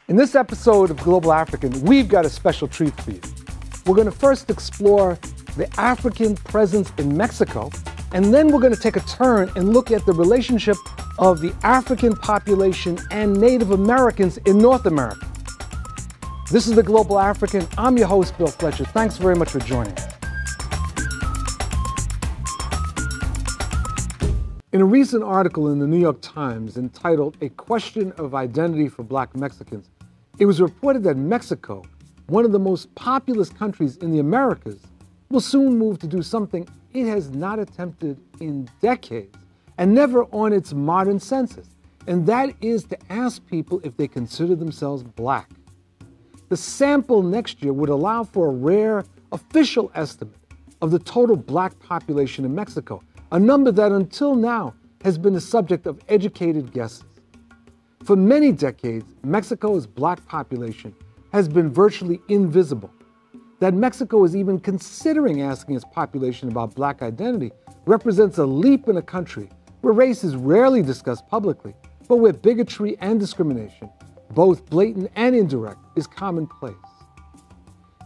In this episode of Global African, we've got a special treat for you. We're going to first explore the African presence in Mexico, and then we're going to take a turn and look at the relationship of the African population and Native Americans in North America. This is the Global African. I'm your host, Bill Fletcher. Thanks very much for joining us. In a recent article in the New York Times entitled "A Question of Identity for Black Mexicans," it was reported that Mexico, one of the most populous countries in the Americas, will soon move to do something it has not attempted in decades and never on its modern census, and that is to ask people if they consider themselves Black. The sample next year would allow for a rare official estimate of the total Black population in Mexico, a number that until now has been the subject of educated guesses. For many decades, Mexico's Black population has been virtually invisible. That Mexico is even considering asking its population about Black identity represents a leap in a country where race is rarely discussed publicly, but where bigotry and discrimination, both blatant and indirect, is commonplace.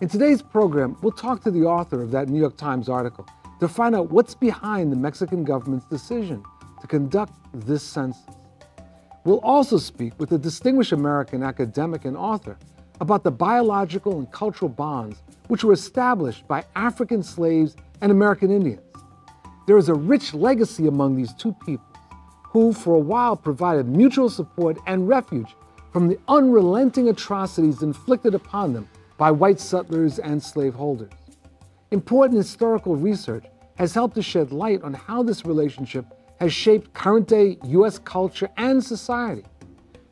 In today's program, we'll talk to the author of that New York Times article to find out what's behind the Mexican government's decision to conduct this census. We'll also speak with a distinguished American academic and author about the biological and cultural bonds which were established by African slaves and American Indians. There is a rich legacy among these two peoples who for a while provided mutual support and refuge from the unrelenting atrocities inflicted upon them by white settlers and slaveholders. Important historical research has helped to shed light on how this relationship has shaped current-day U.S. culture and society.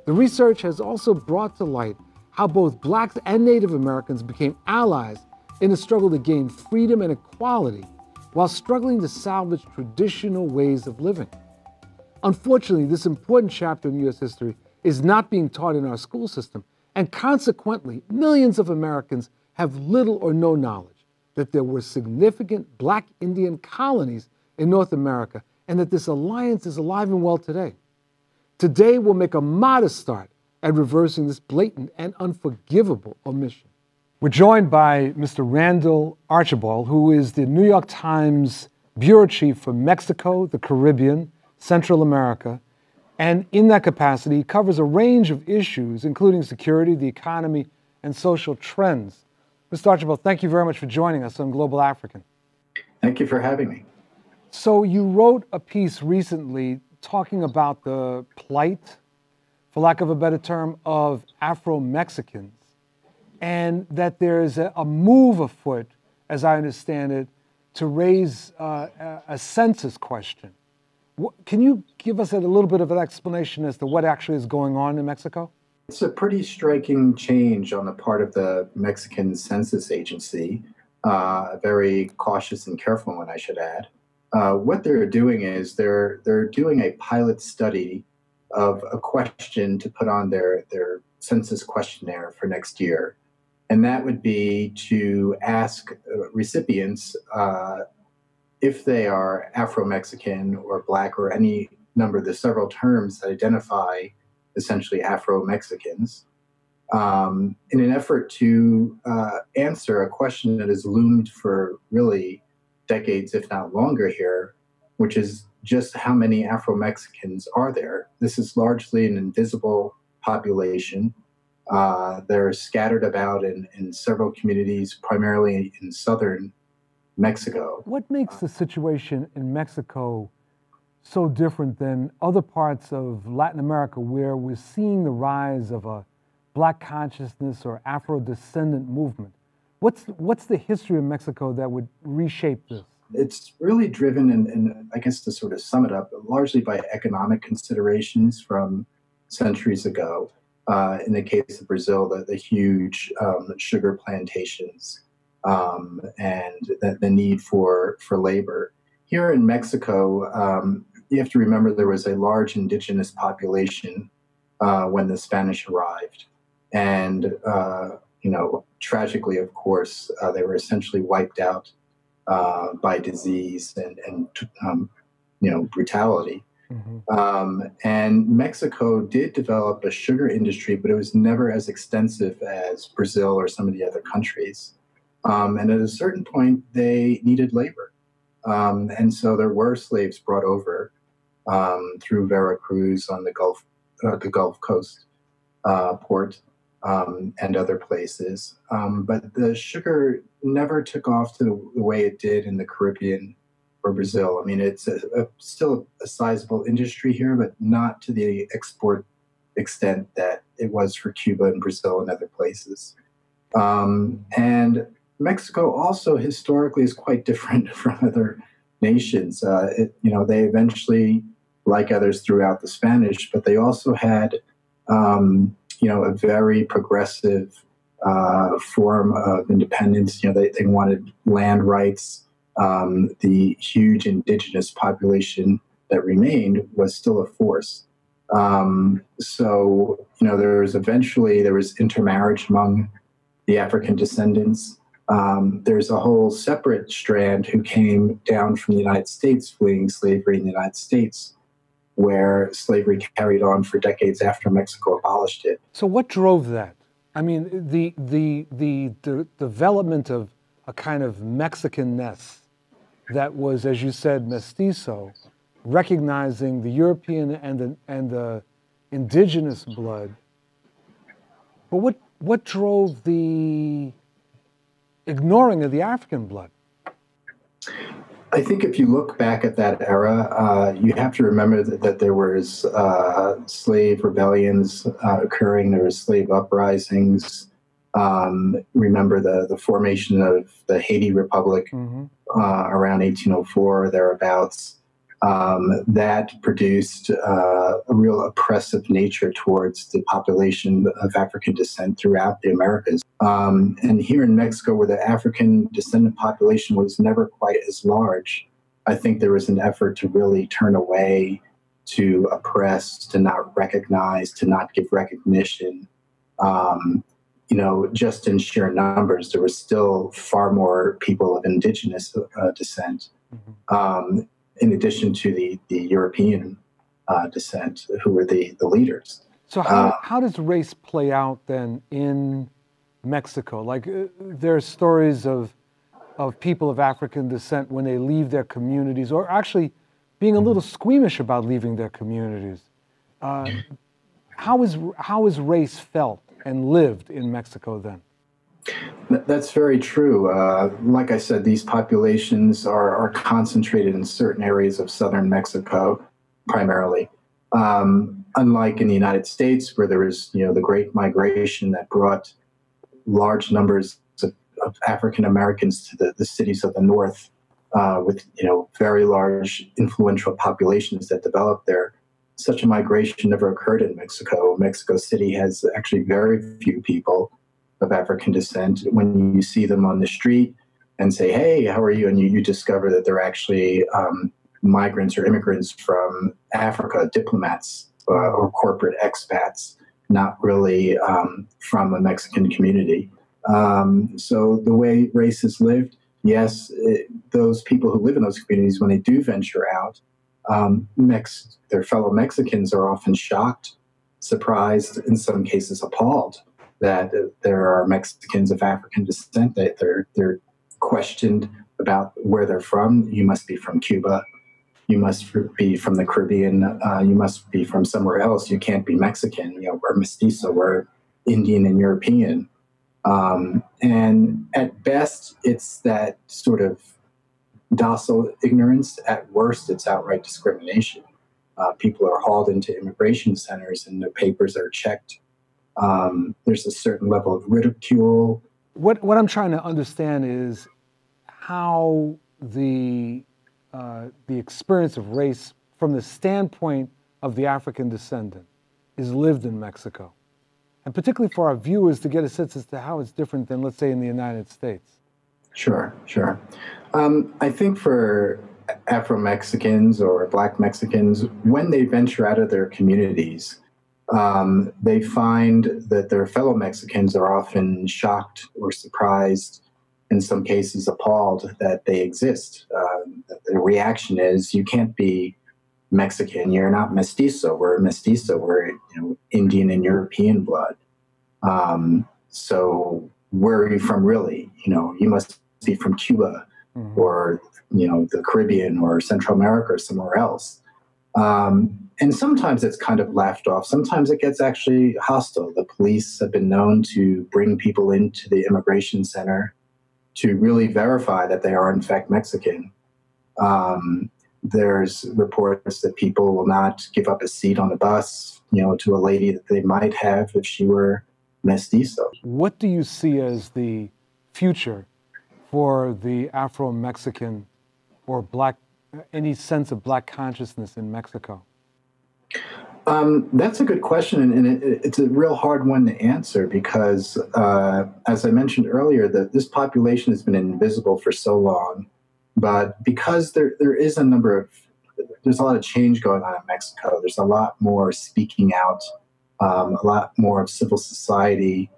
The research has also brought to light how both Blacks and Native Americans became allies in the struggle to gain freedom and equality while struggling to salvage traditional ways of living. Unfortunately, this important chapter in U.S. history is not being taught in our school system, and consequently, millions of Americans have little or no knowledge that there were significant Black Indian colonies in North America and that this alliance is alive and well today. Today, we'll make a modest start at reversing this blatant and unforgivable omission. We're joined by Mr. Randall Archibald, who is the New York Times Bureau Chief for Mexico, the Caribbean, Central America, and in that capacity, he covers a range of issues, including security, the economy, and social trends. Mr. Archibald, thank you very much for joining us on Global African. Thank you for having me. So you wrote a piece recently talking about the plight, for lack of a better term, of Afro-Mexicans, and that there's a move afoot, as I understand it, to raise a census question. Can you give us a little bit of an explanation as to what actually is going on in Mexico? It's a pretty striking change on the part of the Mexican Census Agency, very cautious and careful one, I should add. What they're doing is they're doing a pilot study of a question to put on their census questionnaire for next year. And that would be to ask recipients if they are Afro-Mexican or Black or any number of the several terms that identify essentially Afro-Mexicans, in an effort to answer a question that has loomed for really decades, if not longer here, which is just how many Afro-Mexicans are there? This is largely an invisible population. They're scattered about in several communities, primarily in southern Mexico. What makes the situation in Mexico so different than other parts of Latin America where we're seeing the rise of a Black consciousness or Afro-descendant movement? What's the history of Mexico that would reshape this? It's really driven, and I guess to sort of sum it up, largely by economic considerations from centuries ago. In the case of Brazil, the huge sugar plantations and the need for labor. Here in Mexico, you have to remember there was a large indigenous population when the Spanish arrived. And, tragically, of course, they were essentially wiped out by disease and brutality. Hmm. And Mexico did develop a sugar industry, but it was never as extensive as Brazil or some of the other countries. And at a certain point, they needed labor. And so there were slaves brought over through Veracruz on the Gulf Coast port, and other places. But the sugar never took off to the way it did in the Caribbean or Brazil. I mean, it's still a sizable industry here, but not to the export extent that it was for Cuba and Brazil and other places. And Mexico also historically is quite different from other nations. They eventually, like others throughout the Spanish, but they also had, a very progressive form of independence. They wanted land rights. The huge indigenous population that remained was still a force. There was intermarriage among the African descendants. There's a whole separate strand who came down from the United States fleeing slavery in the United States, where slavery carried on for decades after Mexico abolished it. So what drove that? I mean, the development of a kind of Mexicanness that was, as you said, mestizo, recognizing the European and the indigenous blood. But what drove the ignoring of the African blood? I think if you look back at that era, you have to remember that there was slave rebellions occurring. There was slave uprisings. Remember the formation of the Haiti Republic around 1804 or thereabouts. That produced a real oppressive nature towards the population of African descent throughout the Americas. And here in Mexico, where the African descendant population was never quite as large, I think there was an effort to really turn away, to oppress, to not recognize, to not give recognition. Just in sheer numbers, there was still far more people of indigenous descent. In addition to the European descent, who were the leaders. So how does race play out then in Mexico? Like there are stories of people of African descent when they leave their communities, or actually being a little squeamish about leaving their communities. How is race felt and lived in Mexico then? That's very true. Like I said, these populations are concentrated in certain areas of southern Mexico, primarily. Unlike in the United States, where there was, the Great Migration that brought large numbers of African Americans to the cities of the north, with very large influential populations that developed there. Such a migration never occurred in Mexico. Mexico City has actually very few people of African descent. When you see them on the street and say, "Hey, how are you?" and you discover that they're actually migrants or immigrants from Africa, diplomats or corporate expats, not really from a Mexican community. So the way race is lived, yes, those people who live in those communities, when they do venture out, their fellow Mexicans are often shocked, surprised, in some cases appalled that there are Mexicans of African descent. That they're questioned about where they're from. You must be from Cuba. You must be from the Caribbean. You must be from somewhere else. You can't be Mexican. We're mestizo. We're Indian and European. And at best, it's that sort of docile ignorance. At worst, it's outright discrimination. People are hauled into immigration centers and their papers are checked. There's a certain level of ridicule. What I'm trying to understand is how the experience of race from the standpoint of the African descendant is lived in Mexico. And particularly for our viewers to get a sense as to how it's different than, let's say, in the United States. Sure. I think for Afro-Mexicans or Black Mexicans, when they venture out of their communities, they find that their fellow Mexicans are often shocked or surprised, in some cases appalled that they exist. The reaction is, you can't be Mexican, you're not mestizo. We're mestizo. We're Indian and European blood. So where are you from, really? You must be from Cuba, or the Caribbean or Central America or somewhere else. And sometimes it's kind of laughed off. Sometimes it gets actually hostile. The police have been known to bring people into the immigration center to really verify that they are in fact Mexican. There's reports that people will not give up a seat on the bus, to a lady that they might have if she were mestizo. What do you see as the future for the Afro-Mexican or Black, any sense of Black consciousness in Mexico? That's a good question, and it's a real hard one to answer because, as I mentioned earlier, that this population has been invisible for so long. But because there's a lot of change going on in Mexico. There's a lot more speaking out, a lot more of civil society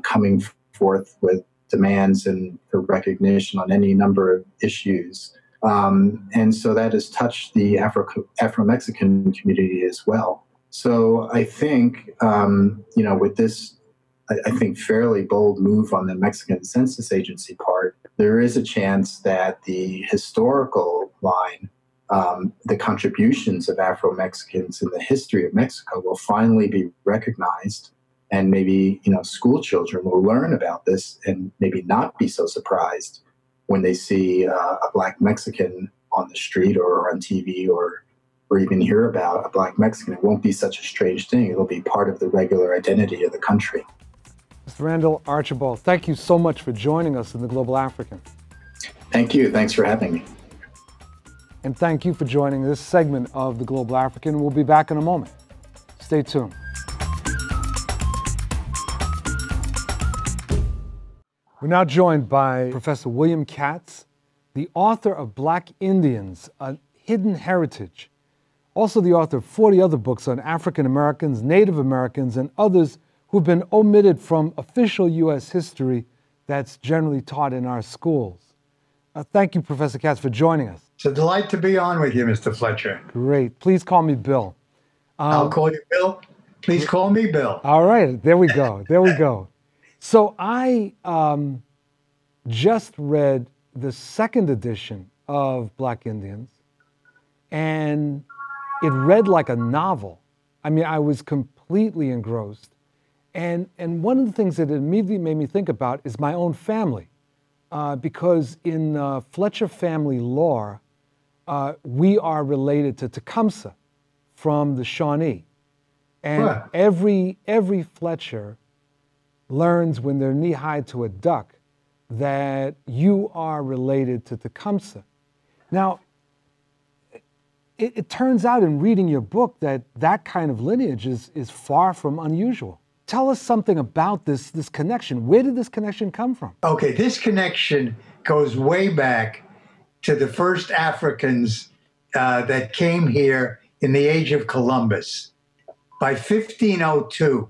coming forth with demands and for recognition on any number of issues. And so that has touched the Afro-Mexican community as well. So I think, with this, I think fairly bold move on the Mexican Census Agency part, there is a chance that the historical line, the contributions of Afro-Mexicans in the history of Mexico will finally be recognized. And maybe, school children will learn about this and maybe not be so surprised when they see a Black Mexican on the street or on TV or even hear about a Black Mexican. It won't be such a strange thing. It'll be part of the regular identity of the country. Mr. Randall Archibald, thank you so much for joining us in The Global African. Thank you. Thanks for having me. And thank you for joining this segment of The Global African. We'll be back in a moment. Stay tuned. We're now joined by Professor William Katz, the author of Black Indians, A Hidden Heritage, also the author of 40 other books on African Americans, Native Americans, and others who've been omitted from official U.S. history that's generally taught in our schools. Thank you, Professor Katz, for joining us. It's a delight to be on with you, Mr. Fletcher. Great. Please call me Bill. I'll call you Bill. Please call me Bill. All right. There we go. There we go. So I just read the second edition of Black Indians, and it read like a novel. I mean, I was completely engrossed. And one of the things that it immediately made me think about is my own family, because in Fletcher family lore, we are related to Tecumseh from the Shawnee. And What? every Fletcher learns when they're knee-high to a duck that you are related to Tecumseh. Now, it turns out in reading your book that that kind of lineage is far from unusual. Tell us something about this connection. Where did this connection come from? Okay, this connection goes way back to the first Africans that came here in the age of Columbus. By 1502,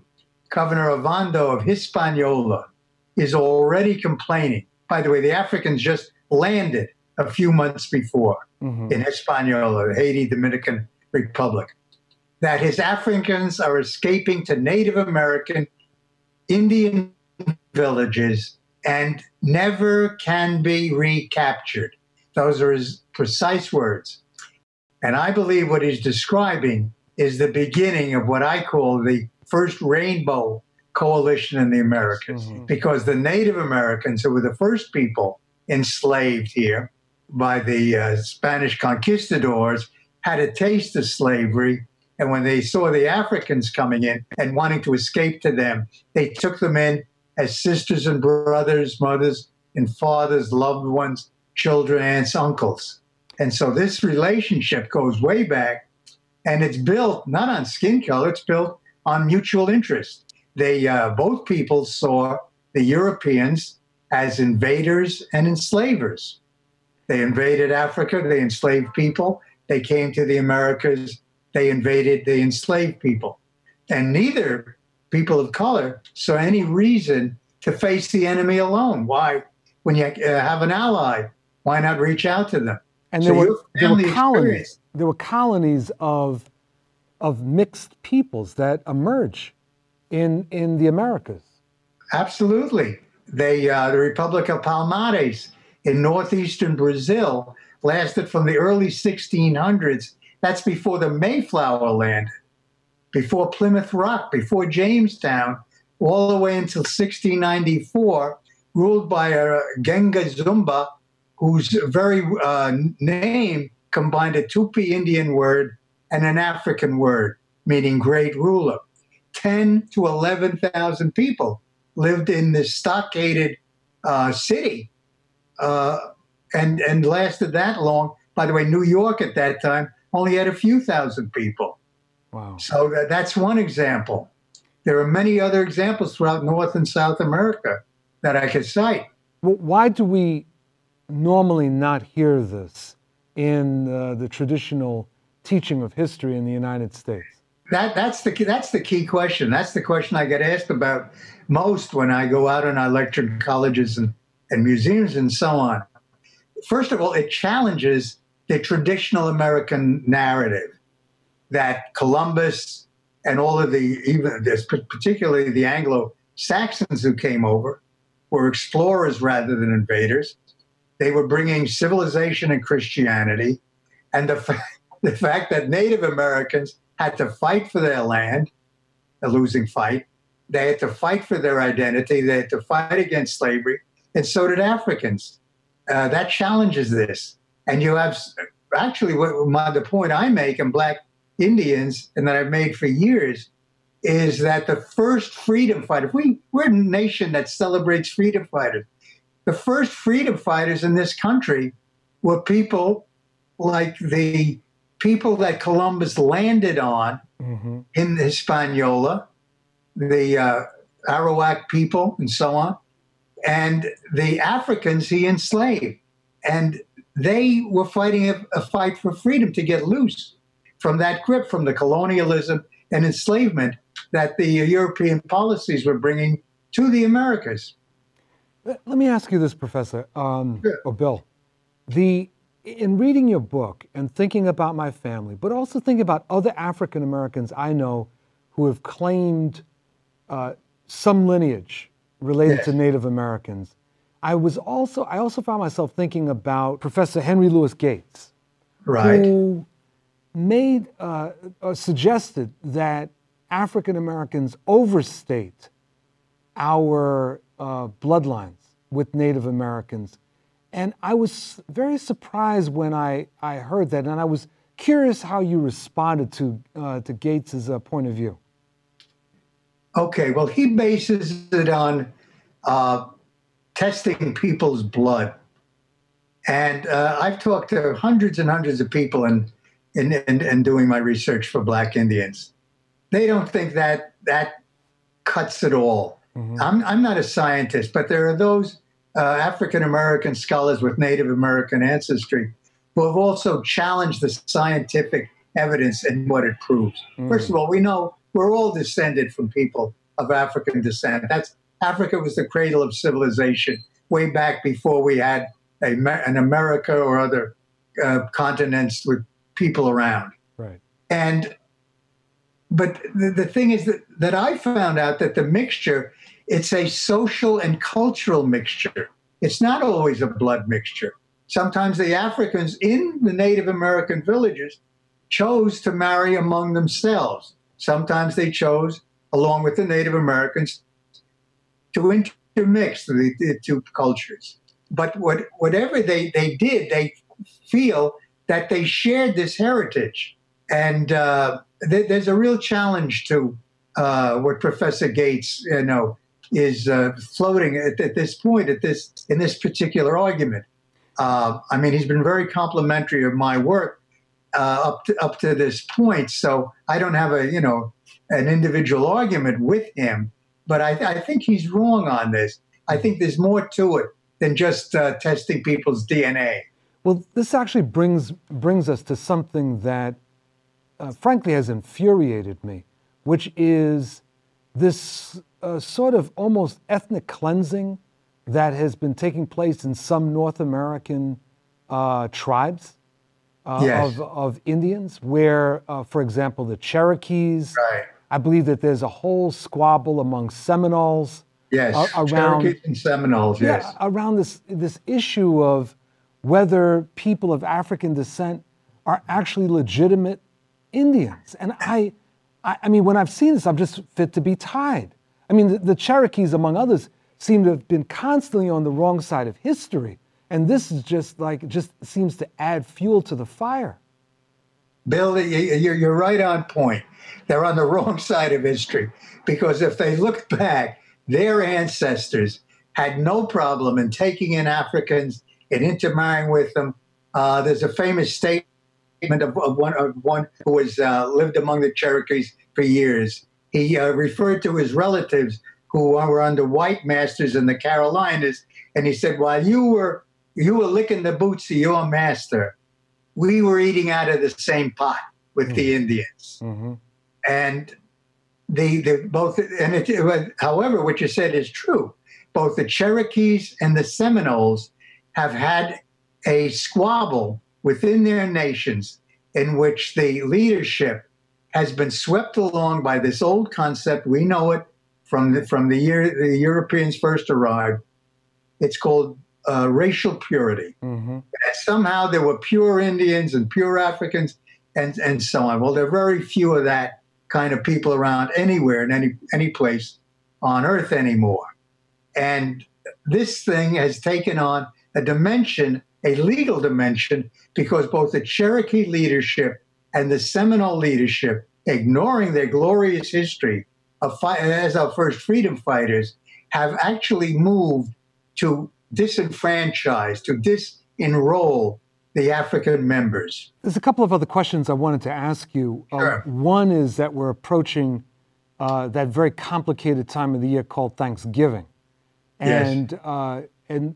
Governor Ovando of Hispaniola is already complaining. By the way, the Africans just landed a few months before in Hispaniola, Haiti, Dominican Republic, that his Africans are escaping to Native American Indian villages and never can be recaptured. Those are his precise words. And I believe what he's describing is the beginning of what I call the first rainbow coalition in the Americas, because the Native Americans, who were the first people enslaved here by the Spanish conquistadors, had a taste of slavery. And when they saw the Africans coming in and wanting to escape to them, they took them in as sisters and brothers, mothers and fathers, loved ones, children, aunts, uncles. And so this relationship goes way back, and it's built not on skin color, it's built on mutual interest. They both peoples saw the Europeans as invaders and enslavers. They invaded Africa, they enslaved people. They came to the Americas, they invaded, they enslaved people. And neither people of color saw any reason to face the enemy alone. Why? When you have an ally, why not reach out to them? And So there your were family colonies. experience there were colonies of mixed peoples that emerge in the Americas. Absolutely. The Republic of Palmares in northeastern Brazil lasted from the early 1600s. That's before the Mayflower landed, before Plymouth Rock, before Jamestown, all the way until 1694, ruled by a Genga Zumba, whose very name combined a Tupi Indian word and an African word, meaning great ruler. 10 to 11,000 people lived in this stockaded city and lasted that long. By the way, New York at that time only had a few thousand people. Wow. So that's one example. There are many other examples throughout North and South America that I could cite. Well, why do we normally not hear this in the traditional teaching of history in the United States? That's the key question. That's the question I get asked about most when I go out and I lecture in colleges and museums and so on. First of all, it challenges the traditional American narrative that Columbus and all of particularly the Anglo-Saxons who came over, were explorers rather than invaders. They were bringing civilization and Christianity, and the fact that Native Americans had to fight for their land, a losing fight. They had to fight for their identity. They had to fight against slavery, and so did Africans. That challenges this. And you have actually the point I make in Black Indians, and that I've made for years, is that the first freedom fighter, we're a nation that celebrates freedom fighters. The first freedom fighters in this country were people like the people that Columbus landed on in Hispaniola, the Arawak people and so on, and the Africans he enslaved. And they were fighting a fight for freedom to get loose from that grip, from the colonialism and enslavement that the European policies were bringing to the Americas. Let me ask you this, Professor, Sure. or Bill. In reading your book and thinking about my family, but also thinking about other African Americans I know who have claimed some lineage related to Native Americans, I also found myself thinking about Professor Henry Louis Gates, Right. who made suggested that African Americans overstate our bloodlines with Native Americans. And I was very surprised when I heard that, and I was curious how you responded to Gates's point of view. Okay, well, he bases it on testing people's blood. And I've talked to hundreds and hundreds of people in doing my research for Black Indians. They don't think that cuts it all. I'm not a scientist, but there are those African-American scholars with Native American ancestry who have also challenged the scientific evidence and what it proves. First of all, we know we're all descended from people of African descent. Africa was the cradle of civilization way back before we had an America or other continents with people around. Right. But the thing is that I found out that the mixture, it's a social and cultural mixture. It's not always a blood mixture. Sometimes the Africans in the Native American villages chose to marry among themselves. Sometimes they chose, along with the Native Americans, to intermix the two cultures. But whatever they did, they feel that they shared this heritage. And there's a real challenge to what Professor Gates, is floating at this point, in this particular argument. I mean, he's been very complimentary of my work up to this point. So I don't have an individual argument with him, but I think he's wrong on this. I think there's more to it than just testing people's DNA. Well, this actually brings us to something that, frankly, has infuriated me, which is this sort of almost ethnic cleansing that has been taking place in some North American tribes. Yes. of Indians, where, for example, the Cherokees, Right. I believe that there's a whole squabble among Seminoles. Yes. Around, Cherokees and Seminoles. Yes. yeah, around this issue of whether people of African descent are actually legitimate Indians. And I mean, when I've seen this, I'm just fit to be tied. I mean, the Cherokees, among others, seem to have been constantly on the wrong side of history. And this is just seems to add fuel to the fire. Bill, you're right on point. They're on the wrong side of history, because if they look back, their ancestors had no problem in taking in Africans and intermarrying with them. There's a famous statement of one who was lived among the Cherokees for years. He referred to his relatives who were under white masters in the Carolinas, and he said, "While you were licking the boots of your master, we were eating out of the same pot with the Indians." Mm-hmm. And however, what you said is true. Both the Cherokees and the Seminoles have had a squabble within their nations in which the leadership has been swept along by this old concept. We know it from the year the Europeans first arrived. It's called racial purity. Mm-hmm. And somehow there were pure Indians and pure Africans and so on. Well, there are very few of that kind of people around anywhere in any place on earth anymore. And this thing has taken on a dimension, a legal dimension, because both the Cherokee leadership and the Seminole leadership, ignoring their glorious history as our first freedom fighters, have actually moved to disenfranchise, to disenroll the African members. There's a couple of other questions I wanted to ask you. Sure. One is that we're approaching that very complicated time of the year called Thanksgiving. And, Yes.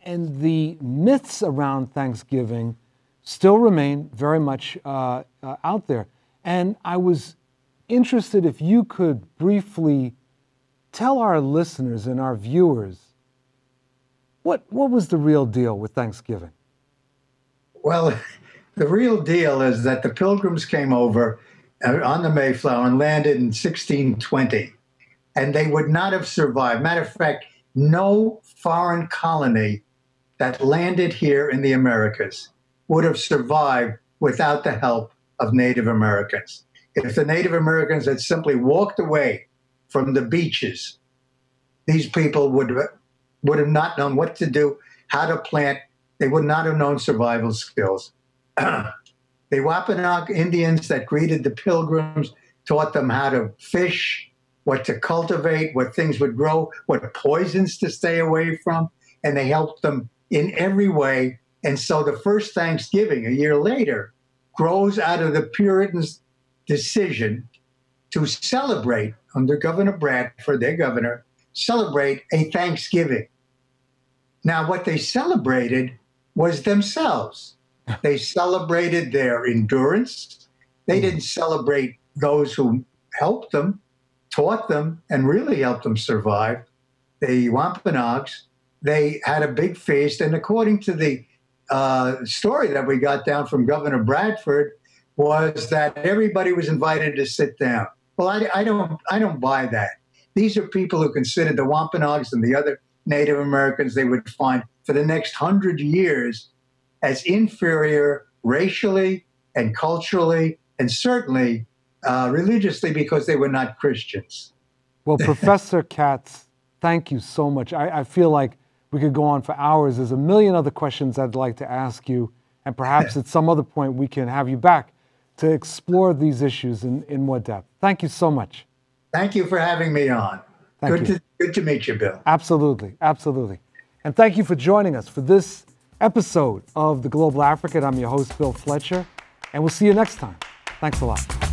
And the myths around Thanksgiving still remain very much out there. And I was interested if you could briefly tell our listeners and our viewers what was the real deal with Thanksgiving? Well, the real deal is that the Pilgrims came over on the Mayflower and landed in 1620, and they would not have survived. Matter of fact, no foreign colony that landed here in the Americas would have survived without the help of Native Americans. If the Native Americans had simply walked away from the beaches, these people would have not known what to do, how to plant. They would not have known survival skills. The Wampanoag Indians that greeted the Pilgrims taught them how to fish, what to cultivate, what things would grow, what poisons to stay away from, and they helped them in every way. And so the first Thanksgiving, a year later, grows out of the Puritans' decision to celebrate, under Governor Bradford, their governor, celebrate a Thanksgiving. Now, what they celebrated was themselves. They celebrated their endurance. They didn't celebrate those who helped them, taught them, and really helped them survive. The Wampanoags, they had a big feast, and according to the story that we got down from Governor Bradford, was that everybody was invited to sit down. Well, I don't buy that. These are people who considered the Wampanoags and the other Native Americans they would find for the next 100 years as inferior racially and culturally, and certainly religiously, because they were not Christians. Well, Professor Katz, thank you so much. I feel like we could go on for hours. There's a million other questions I'd like to ask you, and perhaps at some other point we can have you back to explore these issues in more depth. Thank you so much. Thank you for having me on. Good to meet you, Bill. Absolutely, absolutely. And thank you for joining us for this episode of The Global African. I'm your host, Bill Fletcher, and we'll see you next time. Thanks a lot.